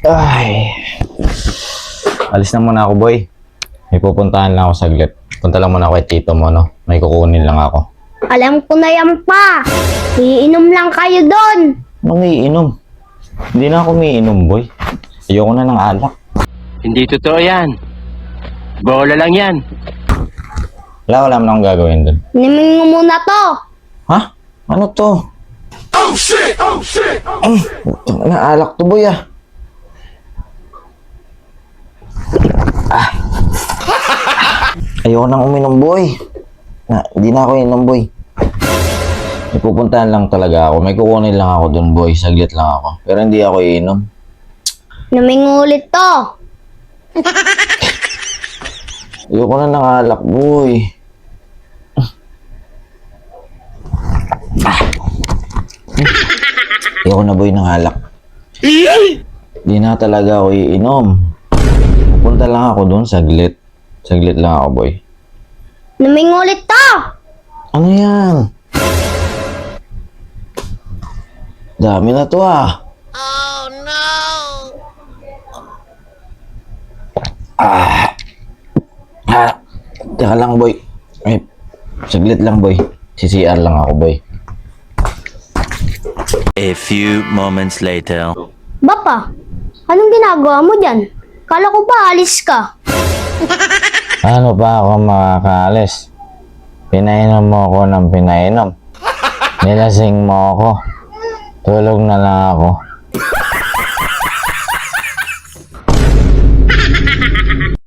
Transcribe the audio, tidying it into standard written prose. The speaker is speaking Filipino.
Ay. Alis na muna ako, boy. May pupuntahan lang ako saglit. Punta lang muna ako kay tito mo, no? May kukunin lang ako. Alam ko na yan pa. Iinom lang kayo doon. Anong iinom? Hindi na ako umiinom, boy. Ayoko na ng alak. Hindi totoo yan. Bola lang yan. Wala naman akong gagawin dun. Inimin mo muna to. Ha? Ano to? Oh shit! Oh shit! Alak to, boy, ah. Ayoko nang uminom, boy. Hindi na ako inom, boy. May pupuntahan lang talaga ako. May kukunin lang ako dun, boy. Saglit lang ako. Pero hindi ako iinom. Inimin mo ulit to. Ayoko na ng alak, boy. Ayoko na, boy, ng alak. Hindi na talaga ako iinom. Pupunta lang ako dun, saglit. Saglit lang ako, boy. Inimin mo ulit to. Ano yan? Dami na to, ah. Teka lang, boy. Ay, saglit lang, boy. CCR lang ako, boy. A few moments later. Bapa, anong ginagawa mo dyan? Kala ko ba alis ka? Ano pa ako makakaalis? Pinainom mo ako ng pinainom. Nilasing mo ako. Tulog na lang ako.